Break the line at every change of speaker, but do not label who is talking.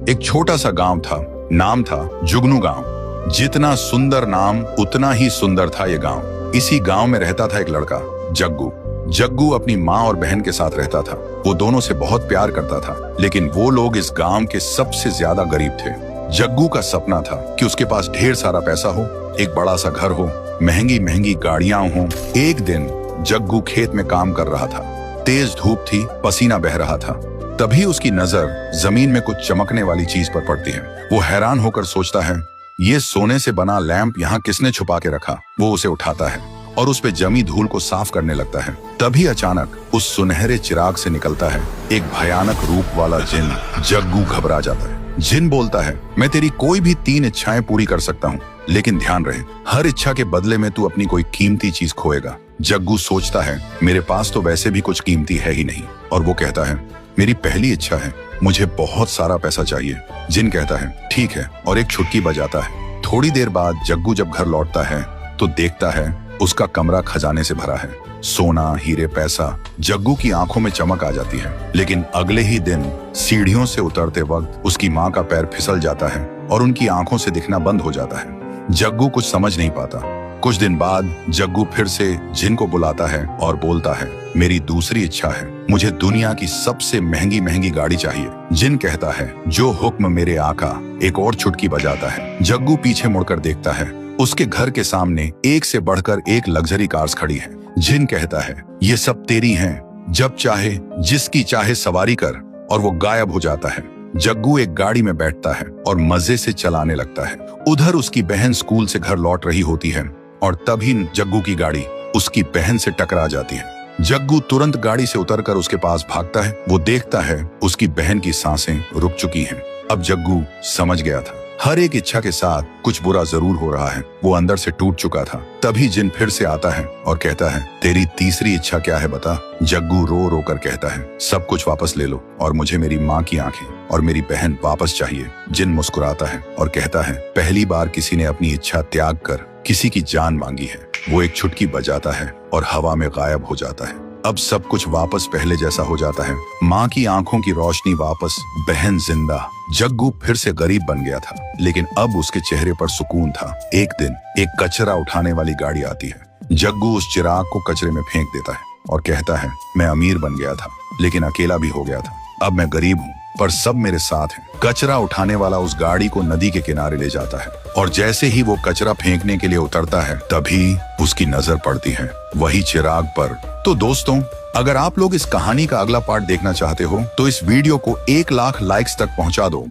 एक छोटा सा गांव था, नाम था जुगनू गांव। जितना सुंदर नाम उतना ही सुंदर था ये गांव। इसी गांव में रहता था एक लड़का, जग्गू। जग्गू अपनी माँ और बहन के साथ रहता था। वो दोनों से बहुत प्यार करता था, लेकिन वो लोग इस गांव के सबसे ज्यादा गरीब थे। जग्गू का सपना था कि उसके पास ढेर सारा पैसा हो, एक बड़ा सा घर हो, महंगी महंगी गाड़ियां हो। एक दिन जग्गू खेत में काम कर रहा था। तेज धूप थी, पसीना बह रहा था। तभी उसकी नजर जमीन में कुछ चमकने वाली चीज पर पड़ती है। वो हैरान होकर सोचता है, ये सोने से बना लैंप यहाँ किसने छुपा के रखा। वो उसे उठाता है और उस पे जमी धूल को साफ करने लगता है। तभी अचानक उस सुनहरे चिराग से निकलता है एक भयानक रूप वाला जिन। जग्गू घबरा जाता है। जिन बोलता है, मैं तेरी कोई भी 3 इच्छाएं पूरी कर सकता हूँ, लेकिन ध्यान रहे, हर इच्छा के बदले में तू अपनी कोई कीमती चीज खोएगा। जग्गू सोचता है, मेरे पास तो वैसे भी कुछ कीमती है ही नहीं। और वो कहता है, मेरी पहली इच्छा है, मुझे बहुत सारा पैसा चाहिए। जिन कहता है, ठीक है, और एक छुटकी बजाता है। थोड़ी देर बाद जग्गू जब घर लौटता है तो देखता है उसका कमरा खजाने से भरा है। सोना, हीरे, पैसा। जग्गू की आंखों में चमक आ जाती है। लेकिन अगले ही दिन सीढ़ियों से उतरते वक्त उसकी माँ का पैर फिसल जाता है और उनकी आंखों से दिखना बंद हो जाता है। जग्गू कुछ समझ नहीं पाता। कुछ दिन बाद जग्गू फिर से जिन को बुलाता है और बोलता है, मेरी दूसरी इच्छा है, मुझे दुनिया की सबसे महंगी महंगी गाड़ी चाहिए। जिन कहता है, जो हुक्म मेरे आका। एक और चुटकी बजाता है। जग्गू पीछे मुड़कर देखता है। उसके घर के सामने एक से बढ़कर एक लग्जरी कार्स खड़ी है। जिन कहता है, ये सब तेरी हैं, जब चाहे जिसकी चाहे सवारी कर। और वो गायब हो जाता है। जग्गू एक गाड़ी में बैठता है और मजे से चलाने लगता है। उधर उसकी बहन स्कूल से घर लौट रही होती है और तभी जग्गू की गाड़ी उसकी बहन से टकरा जाती है। जग्गू तुरंत गाड़ी से उतरकर उसके पास भागता है। वो देखता है उसकी बहन की सांसें रुक चुकी हैं। अब जग्गू समझ गया था, हर एक इच्छा के साथ कुछ बुरा जरूर हो रहा है। वो अंदर से टूट चुका था। तभी जिन फिर से आता है और कहता है, तेरी तीसरी इच्छा क्या है बता। जग्गू रो रो कर कहता है, सब कुछ वापस ले लो और मुझे मेरी माँ की आंखें और मेरी बहन वापस चाहिए। जिन मुस्कुराता है और कहता है, पहली बार किसी ने अपनी इच्छा त्याग कर किसी की जान मांगी है। वो एक छुटकी बजाता है और हवा में गायब हो जाता है। अब सब कुछ वापस पहले जैसा हो जाता है। माँ की आंखों की रोशनी वापस, बहन जिंदा। जग्गू फिर से गरीब बन गया था, लेकिन अब उसके चेहरे पर सुकून था। एक दिन एक कचरा उठाने वाली गाड़ी आती है। जग्गू उस चिराग को कचरे में फेंक देता है और कहता है, मैं अमीर बन गया था, लेकिन अकेला भी हो गया था। अब मैं गरीब हूँ, पर सब मेरे साथ हैं। कचरा उठाने वाला उस गाड़ी को नदी के किनारे ले जाता है और जैसे ही वो कचरा फेंकने के लिए उतरता है, तभी उसकी नजर पड़ती है वही चिराग पर। तो दोस्तों, अगर आप लोग इस कहानी का अगला पार्ट देखना चाहते हो तो इस वीडियो को 1 लाख लाइक्स तक पहुंचा दो।